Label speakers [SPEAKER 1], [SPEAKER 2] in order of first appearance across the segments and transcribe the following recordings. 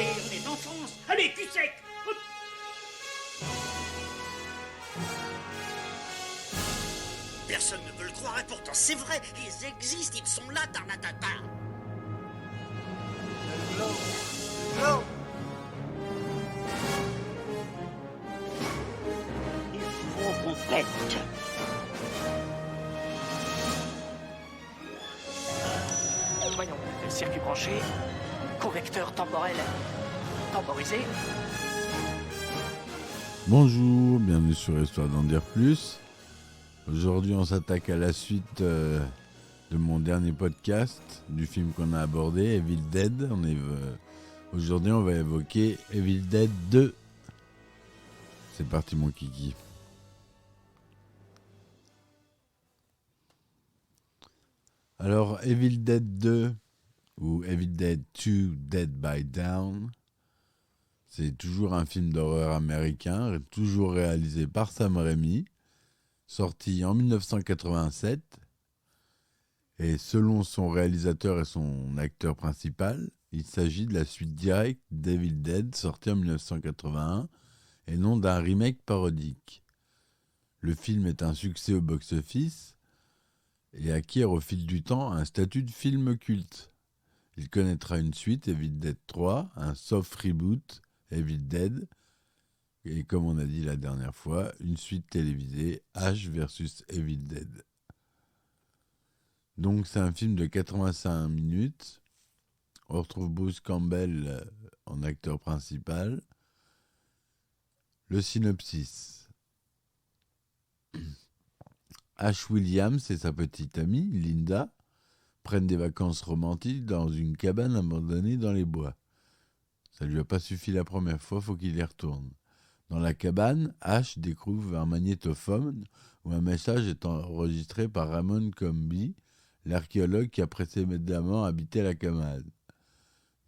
[SPEAKER 1] Allez, on est en France. Allez, cul sec. Hop.
[SPEAKER 2] Personne ne veut le croire et pourtant c'est vrai. Ils existent, ils sont là, Tarnatata.
[SPEAKER 3] Glow.
[SPEAKER 1] Il faut qu'on pète.
[SPEAKER 4] Voyons, circuit branché, convecteur temporel temporisé.
[SPEAKER 5] Bonjour, bienvenue sur Histoire d'en dire plus. Aujourd'hui, on s'attaque à la suite de mon dernier podcast du film qu'on a abordé, Evil Dead. Aujourd'hui, on va évoquer Evil Dead 2. C'est parti, mon kiki. Alors, Evil Dead 2 ou Evil Dead 2 Dead by Dawn, c'est toujours un film d'horreur américain, toujours réalisé par Sam Raimi, sorti en 1987. Et selon son réalisateur et son acteur principal, il s'agit de la suite directe d'Evil Dead, sorti en 1981, et non d'un remake parodique. Le film est un succès au box-office et acquiert au fil du temps un statut de film culte. Il connaîtra une suite, Evil Dead 3, un soft reboot, Evil Dead, et comme on a dit la dernière fois, une suite télévisée, Ash vs Evil Dead. Donc c'est un film de 85 minutes. On retrouve Bruce Campbell en acteur principal. Le synopsis. Ash Williams et sa petite amie, Linda, prennent des vacances romantiques dans une cabane abandonnée dans les bois. Ça lui a pas suffi la première fois, faut qu'il y retourne. Dans la cabane, Ash découvre un magnétophone où un message est enregistré par Ramon Comby, l'archéologue qui a précédemment habité la cabane.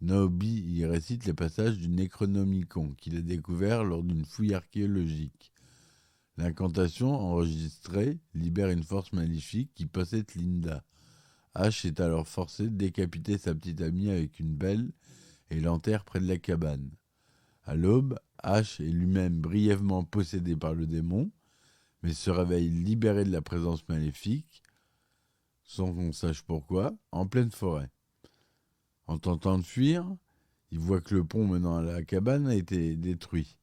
[SPEAKER 5] Niobe y récite les passages du Necronomicon qu'il a découvert lors d'une fouille archéologique. L'incantation enregistrée libère une force maléfique qui possède Linda. Ash est alors forcé de décapiter sa petite amie avec une pelle et l'enterre près de la cabane. À l'aube, Ash est lui-même brièvement possédé par le démon, mais se réveille libéré de la présence maléfique, sans qu'on sache pourquoi, en pleine forêt. En tentant de fuir, il voit que le pont menant à la cabane a été détruit.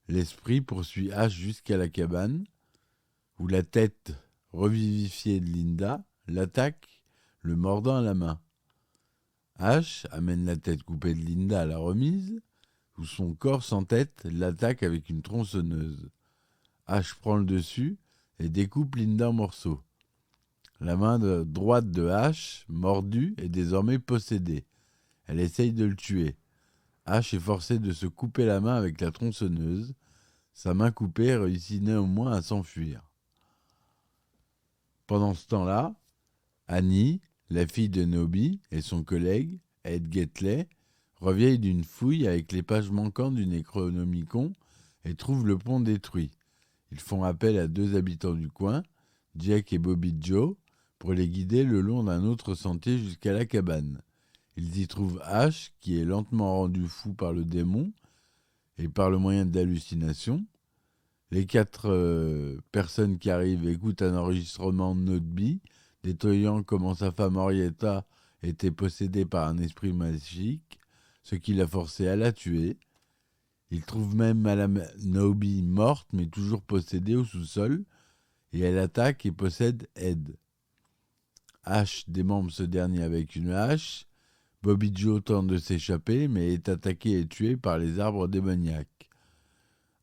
[SPEAKER 5] L'esprit poursuit Ash jusqu'à la cabane, où la tête revivifiée de Linda l'attaque, le mordant à la main. Ash amène la tête coupée de Linda à la remise, où son corps sans tête l'attaque avec une tronçonneuse. Ash prend le dessus et découpe Linda en morceaux. La main droite de Ash, mordue, est désormais possédée. Elle essaye de le tuer. Ash est forcé de se couper la main avec la tronçonneuse. Sa main coupée réussit néanmoins à s'enfuir. Pendant ce temps-là, Annie, la fille de Niobe, et son collègue, Ed Getley, reviennent d'une fouille avec les pages manquantes du Necronomicon et trouvent le pont détruit. Ils font appel à deux habitants du coin, Jack et Bobby Joe, pour les guider le long d'un autre sentier jusqu'à la cabane. Ils y trouvent Ash, qui est lentement rendu fou par le démon et par le moyen d'hallucinations. Les quatre personnes qui arrivent écoutent un enregistrement de Niobe, détaillant comment sa femme Henrietta était possédée par un esprit magique, ce qui l'a forcé à la tuer. Ils trouvent même Madame Niobe morte, mais toujours possédée au sous-sol, et elle attaque et possède Ed. Ash démembre ce dernier avec une hache. Bobby Joe tente de s'échapper, mais est attaqué et tué par les arbres démoniaques.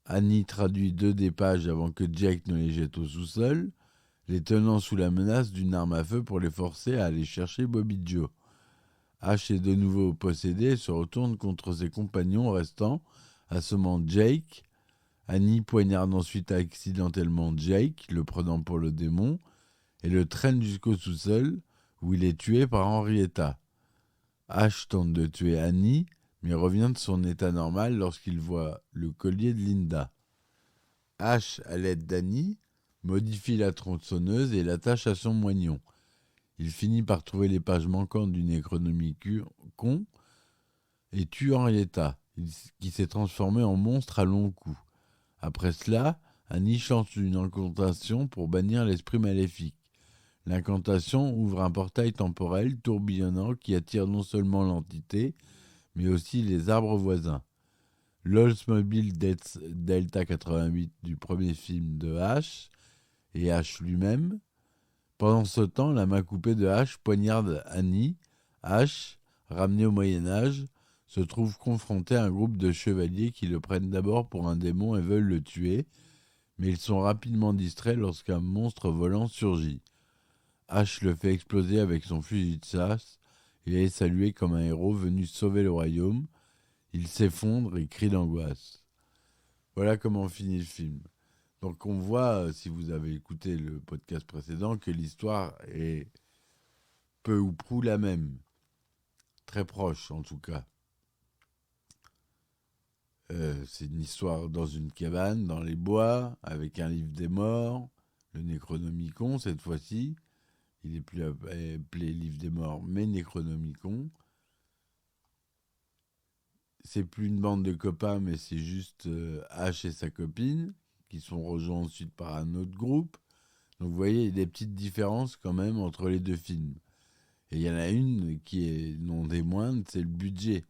[SPEAKER 5] Annie traduit 2 des pages avant que Jack ne les jette au sous-sol, les tenant sous la menace d'une arme à feu pour les forcer à aller chercher Bobby Joe. Ash est de nouveau possédé et se retourne contre ses compagnons restants, assommant Jake. Annie poignarde ensuite accidentellement Jake, le prenant pour le démon, et le traîne jusqu'au sous-sol, où il est tué par Henrietta. Ash tente de tuer Annie, mais revient de son état normal lorsqu'il voit le collier de Linda. Ash, à l'aide d'Annie, modifie la tronçonneuse et l'attache à son moignon. Il finit par trouver les pages manquantes du Necronomicon et tue Henrietta, qui s'est transformée en monstre à long cou. Après cela, Annie chante une incantation pour bannir l'esprit maléfique. L'incantation ouvre un portail temporel tourbillonnant qui attire non seulement l'entité, mais aussi les arbres voisins. L'Oldsmobile Delta 88 du premier film de H et H lui-même. Pendant ce temps, la main coupée de H poignarde Annie. H, ramené au Moyen-Âge, se trouve confronté à un groupe de chevaliers qui le prennent d'abord pour un démon et veulent le tuer, mais ils sont rapidement distraits lorsqu'un monstre volant surgit. H le fait exploser avec son fusil de chasse et est salué comme un héros venu sauver le royaume. Il s'effondre et crie d'angoisse. Voilà comment finit le film. Donc on voit, si vous avez écouté le podcast précédent, que l'histoire est peu ou prou la même. Très proche en tout cas. C'est une histoire dans une cabane, dans les bois, avec un livre des morts, le Necronomicon cette fois-ci. Il n'est plus appelé livre des morts, mais Necronomicon. C'est plus une bande de copains, mais c'est juste H et sa copine, qui sont rejoints ensuite par un autre groupe. Donc vous voyez, il y a des petites différences quand même entre les deux films. Et il y en a une qui est non des moindres, c'est le budget.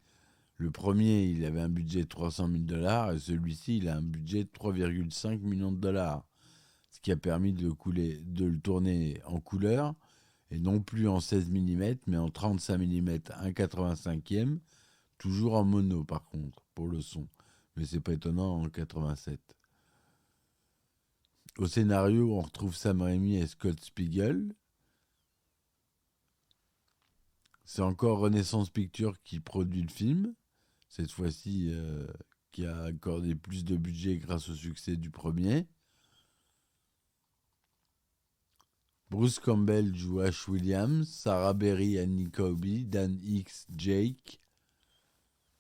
[SPEAKER 5] Le premier, il avait un budget de 300 000 $, et celui-ci, il a un budget de 3,5 millions de $. Ce qui a permis de le tourner en couleur, et non plus en 16 mm, mais en 35 mm 1,85e, toujours en mono par contre, pour le son. Mais c'est pas étonnant en 87. Au scénario, on retrouve Sam Raimi et Scott Spiegel. C'est encore Renaissance Pictures qui produit le film, cette fois-ci qui a accordé plus de budget grâce au succès du premier. Bruce Campbell joue Ash Williams, Sarah Berry, Annie Colby, Dan Hicks, Jake.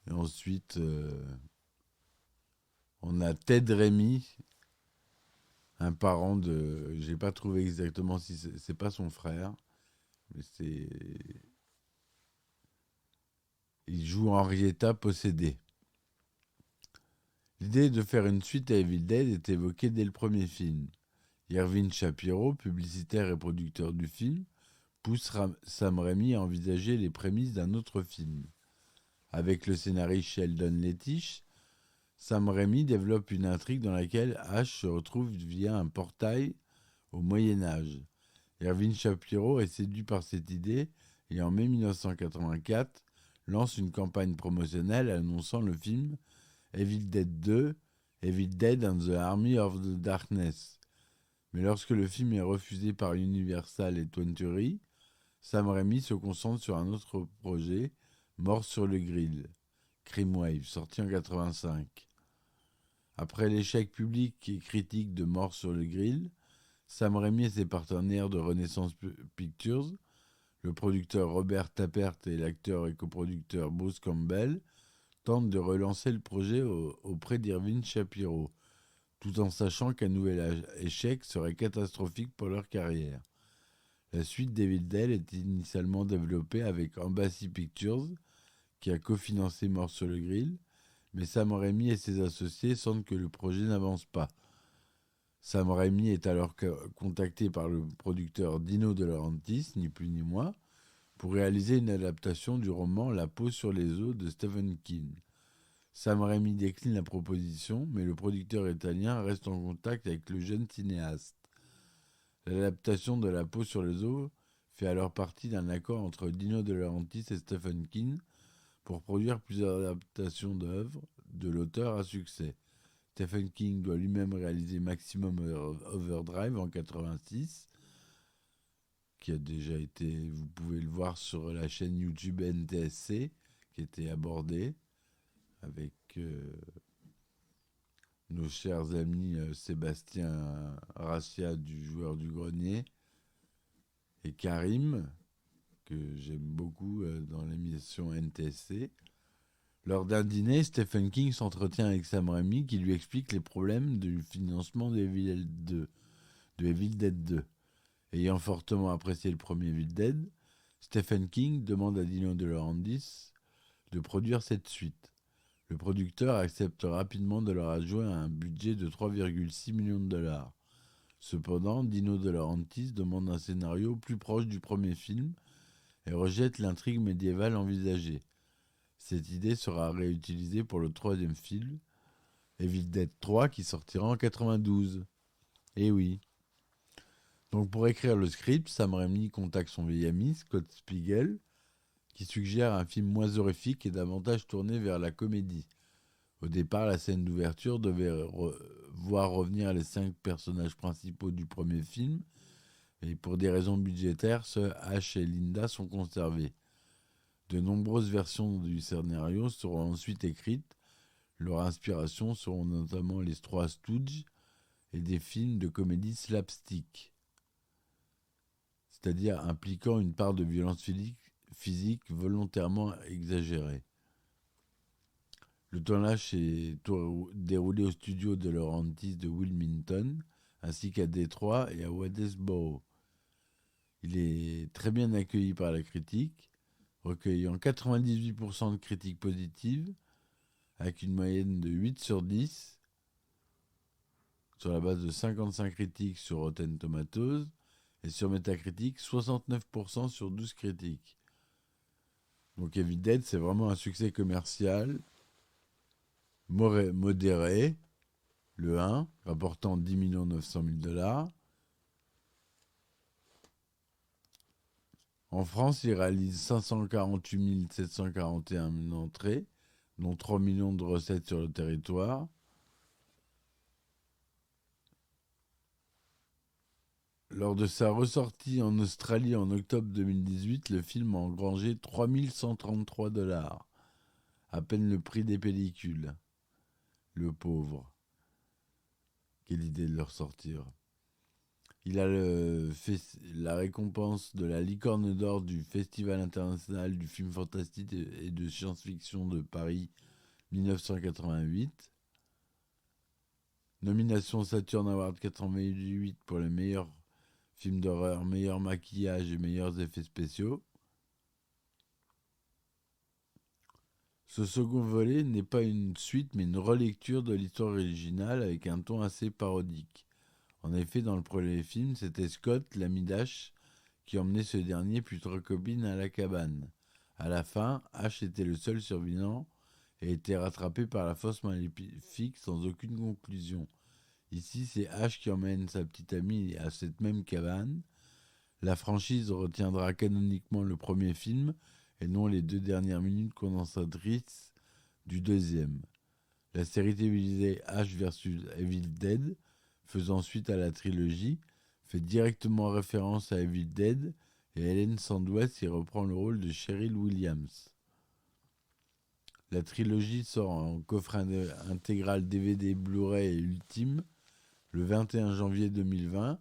[SPEAKER 5] Et ensuite, on a Ted Raimi, un parent de... J'ai pas trouvé exactement si c'est pas son frère, mais c'est... Il joue Henrietta possédée. L'idée de faire une suite à Evil Dead est évoquée dès le premier film. Irving Shapiro, publicitaire et producteur du film, pousse Sam Raimi à envisager les prémices d'un autre film. Avec le scénariste Sheldon Lettich, Sam Raimi développe une intrigue dans laquelle Ash se retrouve via un portail au Moyen-Âge. Irving Shapiro est séduit par cette idée et en mai 1984 lance une campagne promotionnelle annonçant le film Evil Dead 2, Evil Dead and the Army of the Darkness. Mais lorsque le film est refusé par Universal et 20th, Sam Raimi se concentre sur un autre projet, Mort sur le Grill, Crime Wave, sorti en 1985. Après l'échec public et critique de Mort sur le Grill, Sam Raimi et ses partenaires de Renaissance Pictures, le producteur Robert Tappert et l'acteur et coproducteur Bruce Campbell, tentent de relancer le projet auprès d'Irving Shapiro, tout en sachant qu'un nouvel échec serait catastrophique pour leur carrière. La suite d'Evil Dead est initialement développée avec Embassy Pictures, qui a cofinancé Mort sur le Grill, mais Sam Raimi et ses associés sentent que le projet n'avance pas. Sam Raimi est alors contacté par le producteur Dino De Laurentiis, ni plus ni moins, pour réaliser une adaptation du roman La peau sur les os de Stephen King. Sam Raimi décline la proposition, mais le producteur italien reste en contact avec le jeune cinéaste. L'adaptation de La peau sur les os fait alors partie d'un accord entre Dino De Laurentiis et Stephen King pour produire plusieurs adaptations d'œuvres de l'auteur à succès. Stephen King doit lui-même réaliser Maximum Overdrive en 1986, qui a déjà été, vous pouvez le voir sur la chaîne YouTube NTSC, qui était abordée avec nos chers amis Sébastien Rassia du Joueur du Grenier et Karim, que j'aime beaucoup dans l'émission NTSC. Lors d'un dîner, Stephen King s'entretient avec Sam Raimi qui lui explique les problèmes du financement de Evil Dead 2. Ayant fortement apprécié le premier Evil Dead, Stephen King demande à Dino De Laurentiis de produire cette suite. Le producteur accepte rapidement de leur adjoindre un budget de 3,6 millions de dollars. Cependant, Dino De Laurentiis demande un scénario plus proche du premier film et rejette l'intrigue médiévale envisagée. Cette idée sera réutilisée pour le troisième film, Evil Dead 3, qui sortira en 92. Eh oui. Donc pour écrire le script, Sam Raimi contacte son vieil ami, Scott Spiegel, qui suggère un film moins horrifique et davantage tourné vers la comédie. Au départ, la scène d'ouverture devait voir revenir les 5 personnages principaux du premier film, et pour des raisons budgétaires, Ash et Linda sont conservés. De nombreuses versions du scénario seront ensuite écrites. Leur inspiration seront notamment les Trois Stooges et des films de comédie slapstick, c'est-à-dire impliquant une part de violence physique volontairement exagérée. Le tournage s'est déroulé au studio de Laurentiis de Wilmington, ainsi qu'à Détroit et à Wadesboro. Il est très bien accueilli par la critique, recueillant 98% de critiques positives, avec une moyenne de 8 sur 10, sur la base de 55 critiques sur Rotten Tomatoes, et sur Metacritic, 69% sur 12 critiques. Donc Evil Dead, c'est vraiment un succès commercial, modéré, le 1, rapportant 10 900 000 $. En France, il réalise 548 741 entrées, dont 3 millions de recettes sur le territoire. Lors de sa ressortie en Australie en octobre 2018, le film a engrangé 3 133 $, à peine le prix des pellicules. Le pauvre. Quelle idée de le ressortir. Il a la récompense de la Licorne d'Or du Festival international du film fantastique et de science-fiction de Paris 1988. Nomination Saturn Award 88 pour les meilleurs films d'horreur, meilleur maquillage et meilleurs effets spéciaux. Ce second volet n'est pas une suite mais une relecture de l'histoire originale avec un ton assez parodique. En effet, dans le premier film, c'était Scott, l'ami d'Ash, qui emmenait ce dernier puis 3 copines à la cabane. À la fin, Ash était le seul survivant et était rattrapé par la force maléfique sans aucune conclusion. Ici, c'est Ash qui emmène sa petite amie à cette même cabane. La franchise retiendra canoniquement le premier film et non les 2 dernières minutes condensatrices du deuxième. La série télévisée Ash vs Evil Dead, faisant suite à la trilogie, fait directement référence à Evil Dead et Helen Sandwell y reprend le rôle de Cheryl Williams. La trilogie sort en coffret intégral DVD, Blu-ray et Ultime le 21 janvier 2020.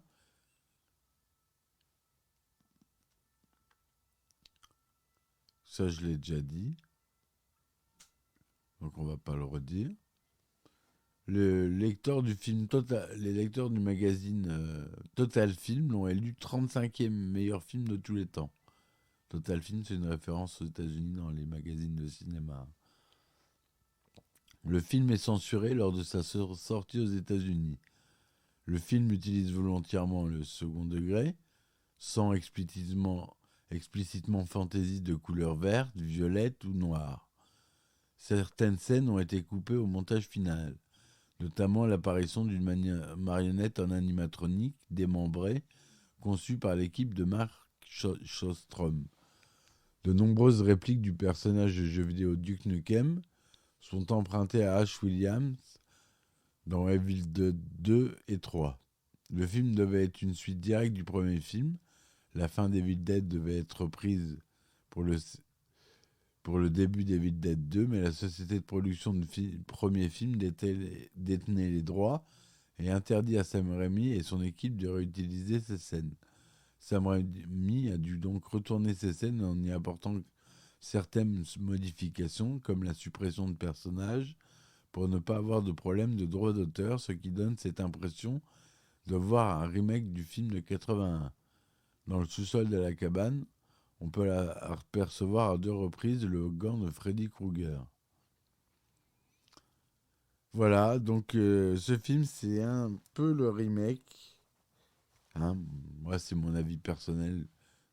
[SPEAKER 5] Ça, je l'ai déjà dit. Donc, on va pas le redire. Les lecteurs du magazine Total Film l'ont élu 35e meilleur film de tous les temps. Total Film, c'est une référence aux États-Unis dans les magazines de cinéma. Le film est censuré lors de sa sortie aux États-Unis. Le film utilise volontairement le second degré, sans explicitement fantaisie de couleur verte, violette ou noire. Certaines scènes ont été coupées au montage final, notamment l'apparition d'une marionnette en animatronique démembrée, conçue par l'équipe de Mark Shostrom. De nombreuses répliques du personnage de jeu vidéo Duke Nukem sont empruntées à Ash Williams dans Evil Dead 2 et 3. Le film devait être une suite directe du premier film. La fin d'Evil Dead devait être reprise pour le début d'Evil Dead 2, mais la société de production du premier film détenait les droits et interdit à Sam Raimi et son équipe de réutiliser ces scènes. Sam Raimi a dû donc retourner ces scènes en y apportant certaines modifications, comme la suppression de personnages, pour ne pas avoir de problème de droit d'auteur, ce qui donne cette impression de voir un remake du film de 81. Dans le sous-sol de la cabane, On peut apercevoir à 2 reprises le gant de Freddy Krueger. Voilà, donc ce film, c'est un peu le remake. Hein, moi, c'est mon avis personnel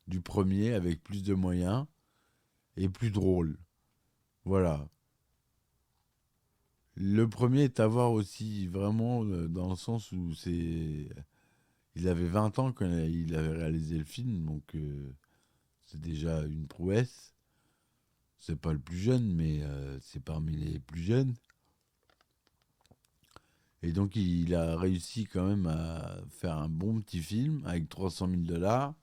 [SPEAKER 5] du premier, avec plus de moyens et plus drôle. Voilà. Le premier est à voir aussi vraiment dans le sens où il avait 20 ans quand il avait réalisé le film, donc c'est déjà une prouesse. C'est pas le plus jeune, mais c'est parmi les plus jeunes. Et donc il a réussi quand même à faire un bon petit film avec 300 000 $.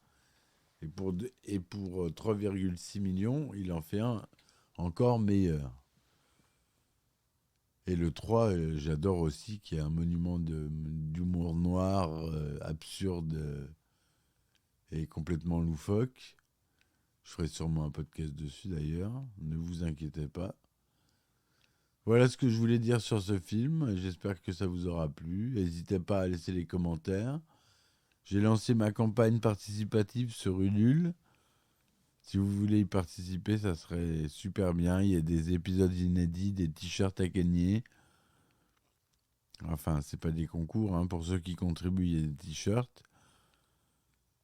[SPEAKER 5] Et pour 3,6 millions, il en fait un encore meilleur. Et le 3, j'adore aussi, qui est un monument d'humour noir, absurde et complètement loufoque. Je ferai sûrement un podcast dessus d'ailleurs, ne vous inquiétez pas. Voilà ce que je voulais dire sur ce film, j'espère que ça vous aura plu. N'hésitez pas à laisser les commentaires. J'ai lancé ma campagne participative sur Ulule. Si vous voulez y participer, ça serait super bien. Il y a des épisodes inédits, des t-shirts à gagner. Enfin, c'est pas des concours, hein. Pour ceux qui contribuent, il y a des t-shirts.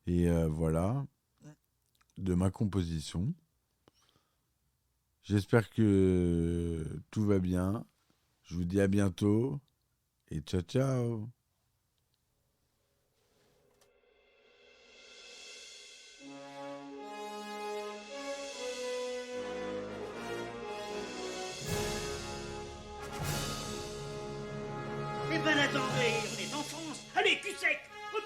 [SPEAKER 5] Et voilà, de ma composition. J'espère que tout va bien. Je vous dis à bientôt. Et ciao, ciao.
[SPEAKER 1] Eh ben attendez, on est en France. Allez, cul sec. Hop.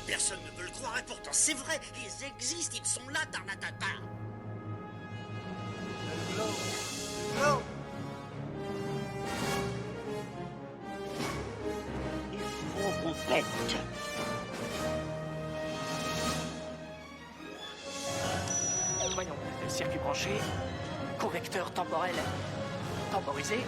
[SPEAKER 2] Personne ne veut le croire et pourtant c'est vrai, ils existent, ils sont là, Tarnatata.
[SPEAKER 3] Le globe.
[SPEAKER 1] Il faut qu'on pète.
[SPEAKER 4] Voyons, circuit branché, correcteur temporel temporisé,